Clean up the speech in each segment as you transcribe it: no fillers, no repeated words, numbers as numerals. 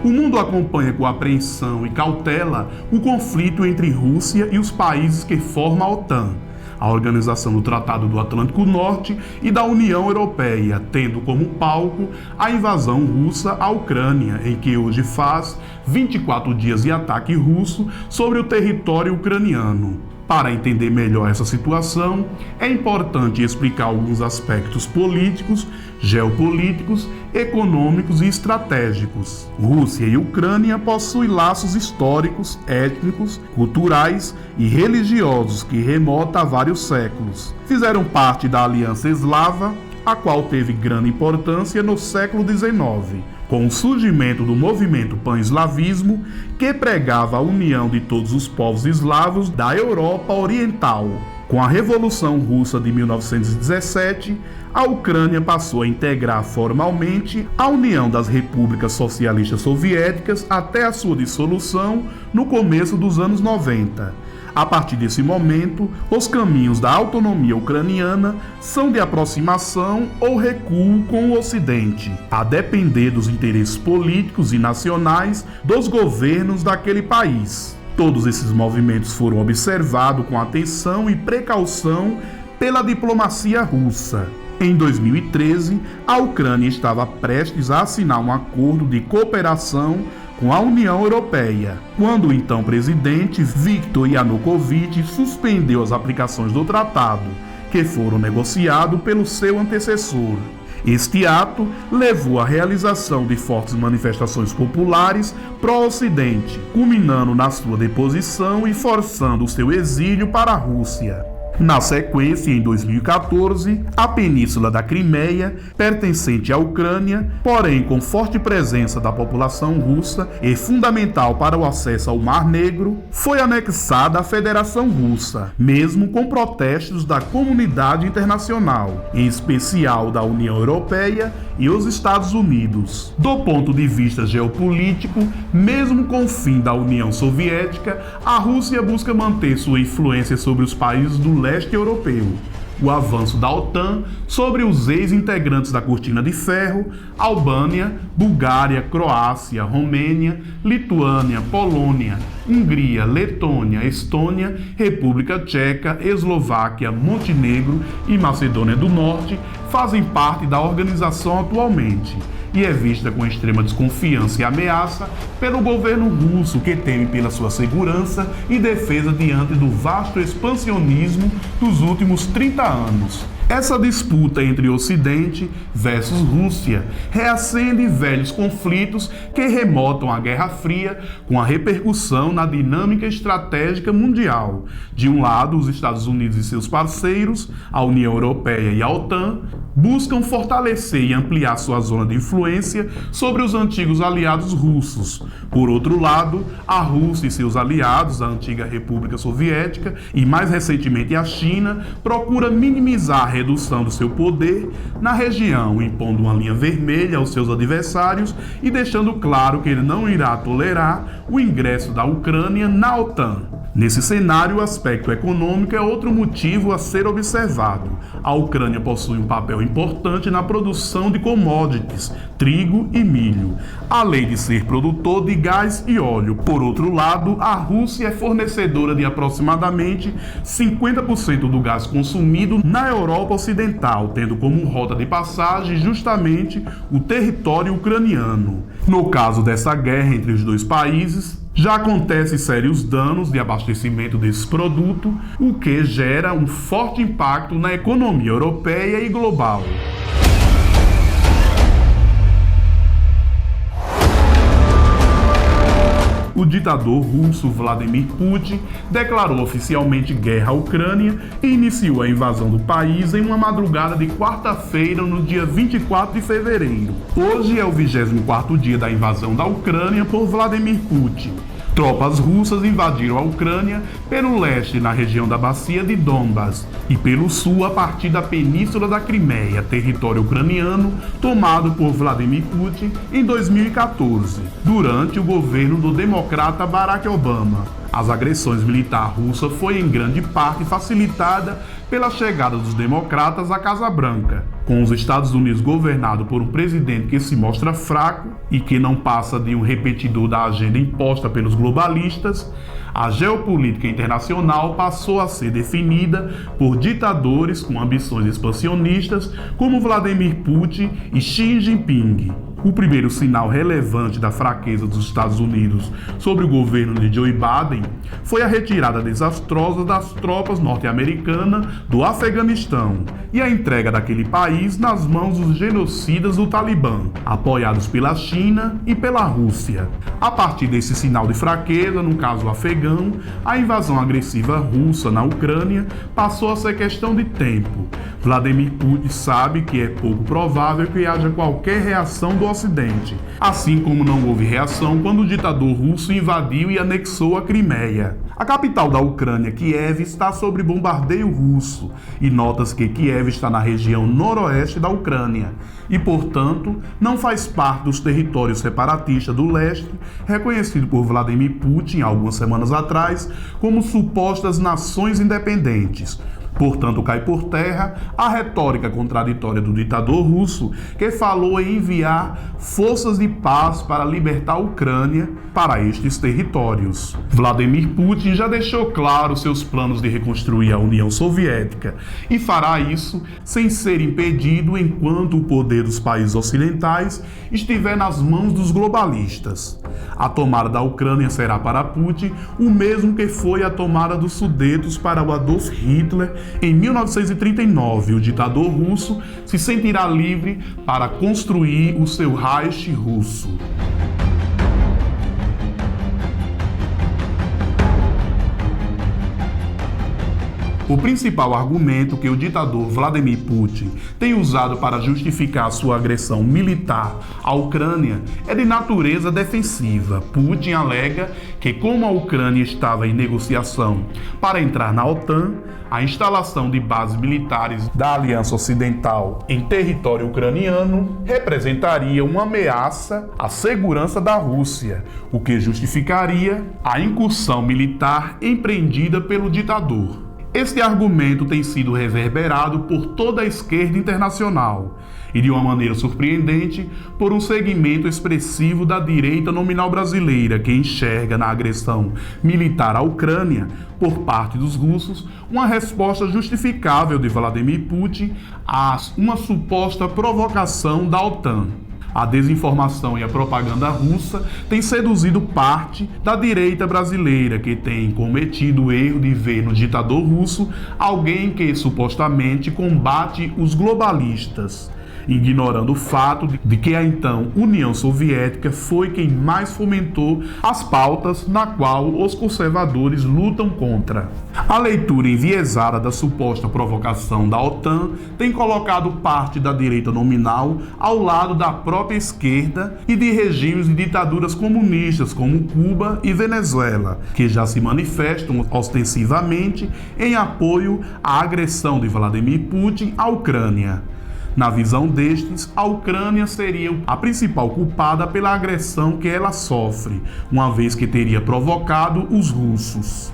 O mundo acompanha com apreensão e cautela o conflito entre Rússia e os países que formam a OTAN, a Organização do Tratado do Atlântico Norte e da União Europeia, tendo como palco a invasão russa à Ucrânia, em que hoje faz 24 dias de ataque russo sobre o território ucraniano. Para entender melhor essa situação, é importante explicar alguns aspectos políticos, geopolíticos, econômicos e estratégicos. Rússia e Ucrânia possuem laços históricos, étnicos, culturais e religiosos que remontam a vários séculos. Fizeram parte da Aliança Eslava, a qual teve grande importância no século XIX, com o surgimento do movimento pan-eslavismo, que pregava a união de todos os povos eslavos da Europa Oriental. Com a Revolução Russa de 1917, a Ucrânia passou a integrar formalmente a União das Repúblicas Socialistas Soviéticas até a sua dissolução no começo dos anos 90. A partir desse momento, os caminhos da autonomia ucraniana são de aproximação ou recuo com o Ocidente, a depender dos interesses políticos e nacionais dos governos daquele país. Todos esses movimentos foram observados com atenção e precaução pela diplomacia russa. Em 2013, a Ucrânia estava prestes a assinar um acordo de cooperação com a União Europeia, quando o então presidente Viktor Yanukovych suspendeu as aplicações do tratado, que foram negociados pelo seu antecessor. Este ato levou à realização de fortes manifestações populares pró-Ocidente, culminando na sua deposição e forçando o seu exílio para a Rússia. Na sequência, em 2014, a Península da Crimeia, pertencente à Ucrânia, porém com forte presença da população russa e fundamental para o acesso ao Mar Negro, foi anexada à Federação Russa, mesmo com protestos da comunidade internacional, em especial da União Europeia e os Estados Unidos. Do ponto de vista geopolítico, mesmo com o fim da União Soviética, a Rússia busca manter sua influência sobre os países do leste europeu. O avanço da OTAN sobre os ex-integrantes da Cortina de Ferro, Albânia, Bulgária, Croácia, Romênia, Lituânia, Polônia, Hungria, Letônia, Estônia, República Tcheca, Eslováquia, Montenegro e Macedônia do Norte fazem parte da organização atualmente, e é vista com extrema desconfiança e ameaça pelo governo russo, que teme pela sua segurança e defesa diante do vasto expansionismo dos últimos 30 anos. Essa disputa entre Ocidente versus Rússia reacende velhos conflitos que remontam à Guerra Fria, com a repercussão na dinâmica estratégica mundial. De um lado, os Estados Unidos e seus parceiros, a União Europeia e a OTAN, buscam fortalecer e ampliar sua zona de influência sobre os antigos aliados russos. Por outro lado, a Rússia e seus aliados, a antiga República Soviética e mais recentemente a China, procura minimizar a redução do seu poder na região, impondo uma linha vermelha aos seus adversários e deixando claro que ele não irá tolerar o ingresso da Ucrânia na OTAN. Nesse cenário, o aspecto econômico é outro motivo a ser observado. A Ucrânia possui um papel importante na produção de commodities, trigo e milho, além de ser produtor de gás e óleo. Por outro lado, a Rússia é fornecedora de aproximadamente 50% do gás consumido na Europa Ocidental, tendo como rota de passagem justamente o território ucraniano. No caso dessa guerra entre os dois países, já acontecem sérios danos de abastecimento desse produto, o que gera um forte impacto na economia europeia e global. O ditador russo Vladimir Putin declarou oficialmente guerra à Ucrânia e iniciou a invasão do país em uma madrugada de quarta-feira, no dia 24 de fevereiro. Hoje é o 24º dia da invasão da Ucrânia por Vladimir Putin. Tropas russas invadiram a Ucrânia pelo leste, na região da bacia de Donbas, e pelo sul a partir da Península da Crimeia, território ucraniano tomado por Vladimir Putin em 2014, durante o governo do democrata Barack Obama. As agressões militares russas foi em grande parte facilitada pela chegada dos democratas à Casa Branca. Com os Estados Unidos governado por um presidente que se mostra fraco e que não passa de um repetidor da agenda imposta pelos globalistas, a geopolítica internacional passou a ser definida por ditadores com ambições expansionistas como Vladimir Putin e Xi Jinping. O primeiro sinal relevante da fraqueza dos Estados Unidos sobre o governo de Joe Biden foi a retirada desastrosa das tropas norte-americanas do Afeganistão e a entrega daquele país nas mãos dos genocidas do Talibã, apoiados pela China e pela Rússia. A partir desse sinal de fraqueza, no caso afegão, a invasão agressiva russa na Ucrânia passou a ser questão de tempo. Vladimir Putin sabe que é pouco provável que haja qualquer reação do Ocidente, assim como não houve reação quando o ditador russo invadiu e anexou a Crimeia. A capital da Ucrânia, Kiev, está sob bombardeio russo e nota-se que Kiev está na região noroeste da Ucrânia e, portanto, não faz parte dos territórios separatistas do leste, reconhecido por Vladimir Putin algumas semanas atrás como supostas nações independentes. Portanto, cai por terra a retórica contraditória do ditador russo, que falou em enviar forças de paz para libertar a Ucrânia para estes territórios. Vladimir Putin já deixou claro seus planos de reconstruir a União Soviética e fará isso sem ser impedido enquanto o poder dos países ocidentais estiver nas mãos dos globalistas. A tomada da Ucrânia será para Putin o mesmo que foi a tomada dos Sudetos para o Adolf Hitler em 1939. O ditador russo se sentirá livre para construir o seu Reich russo. O principal argumento que o ditador Vladimir Putin tem usado para justificar sua agressão militar à Ucrânia é de natureza defensiva. Putin alega que, como a Ucrânia estava em negociação para entrar na OTAN, a instalação de bases militares da Aliança Ocidental em território ucraniano representaria uma ameaça à segurança da Rússia, o que justificaria a incursão militar empreendida pelo ditador. Este argumento tem sido reverberado por toda a esquerda internacional e, de uma maneira surpreendente, por um segmento expressivo da direita nominal brasileira, que enxerga na agressão militar à Ucrânia por parte dos russos uma resposta justificável de Vladimir Putin a uma suposta provocação da OTAN. A desinformação e a propaganda russa têm seduzido parte da direita brasileira, que tem cometido o erro de ver no ditador russo alguém que supostamente combate os globalistas, ignorando o fato de que a então União Soviética foi quem mais fomentou as pautas na qual os conservadores lutam contra. A leitura enviesada da suposta provocação da OTAN tem colocado parte da direita nominal ao lado da própria esquerda e de regimes de ditaduras comunistas como Cuba e Venezuela, que já se manifestam ostensivamente em apoio à agressão de Vladimir Putin à Ucrânia. Na visão destes, a Ucrânia seria a principal culpada pela agressão que ela sofre, uma vez que teria provocado os russos.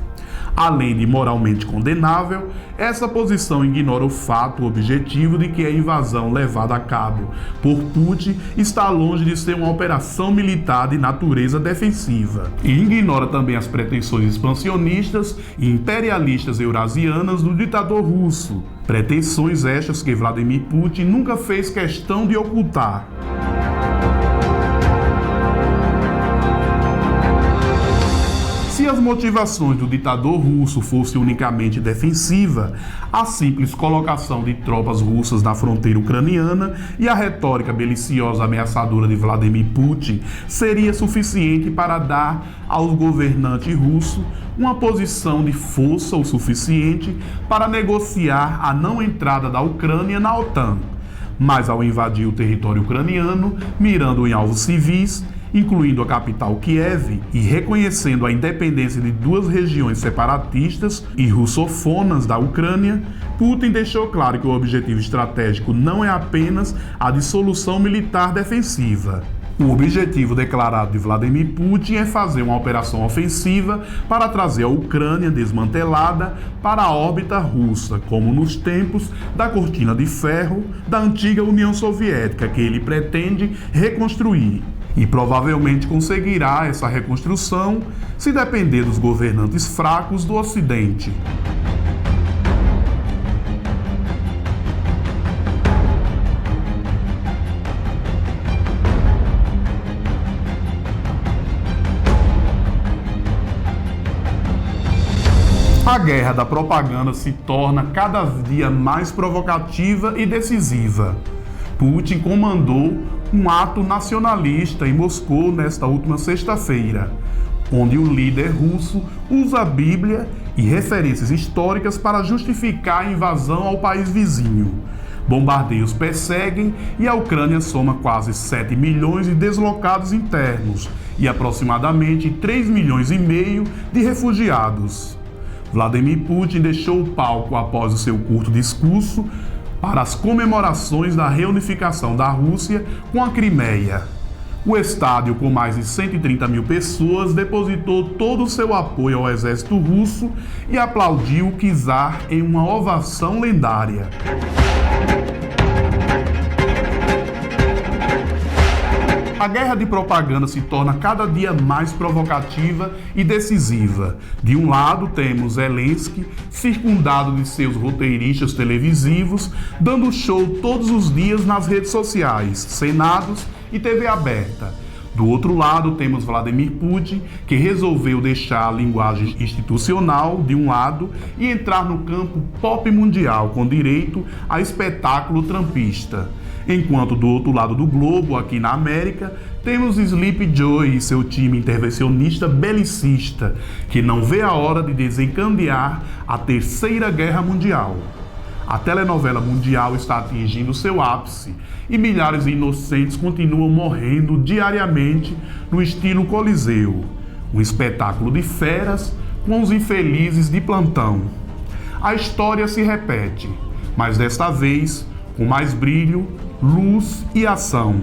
Além de moralmente condenável, essa posição ignora o fato objetivo de que a invasão levada a cabo por Putin está longe de ser uma operação militar de natureza defensiva. E ignora também as pretensões expansionistas e imperialistas eurasianas do ditador russo, pretensões estas que Vladimir Putin nunca fez questão de ocultar. Se as motivações do ditador russo fossem unicamente defensiva, a simples colocação de tropas russas na fronteira ucraniana e a retórica beliciosa ameaçadora de Vladimir Putin seria suficiente para dar ao governante russo uma posição de força o suficiente para negociar a não entrada da Ucrânia na OTAN. Mas ao invadir o território ucraniano, mirando em alvos civis, incluindo a capital Kiev, e reconhecendo a independência de duas regiões separatistas e russofonas da Ucrânia, Putin deixou claro que o objetivo estratégico não é apenas a dissolução militar defensiva. O objetivo declarado de Vladimir Putin é fazer uma operação ofensiva para trazer a Ucrânia desmantelada para a órbita russa, como nos tempos da Cortina de Ferro da antiga União Soviética, que ele pretende reconstruir. E provavelmente conseguirá essa reconstrução se depender dos governantes fracos do Ocidente. A guerra da propaganda se torna cada dia mais provocativa e decisiva. Putin comandou um ato nacionalista em Moscou nesta última sexta-feira, onde o líder russo usa a Bíblia e referências históricas para justificar a invasão ao país vizinho. Bombardeios perseguem e a Ucrânia soma quase 7 milhões de deslocados internos e aproximadamente 3,5 milhões de refugiados. Vladimir Putin deixou o palco após o seu curto discurso para as comemorações da reunificação da Rússia com a Crimeia. O estádio, com mais de 130 mil pessoas, depositou todo o seu apoio ao exército russo e aplaudiu o czar em uma ovação lendária. A guerra de propaganda se torna cada dia mais provocativa e decisiva. De um lado, temos Zelensky, circundado de seus roteiristas televisivos, dando show todos os dias nas redes sociais, senados e TV aberta. Do outro lado, temos Vladimir Putin, que resolveu deixar a linguagem institucional de um lado e entrar no campo pop mundial com direito a espetáculo trumpista. Enquanto do outro lado do globo, aqui na América, temos Sleepy Joe e seu time intervencionista belicista, que não vê a hora de desencadear a Terceira Guerra Mundial. A telenovela mundial está atingindo seu ápice e milhares de inocentes continuam morrendo diariamente no estilo Coliseu, um espetáculo de feras com os infelizes de plantão. A história se repete, mas desta vez com mais brilho, luz e ação.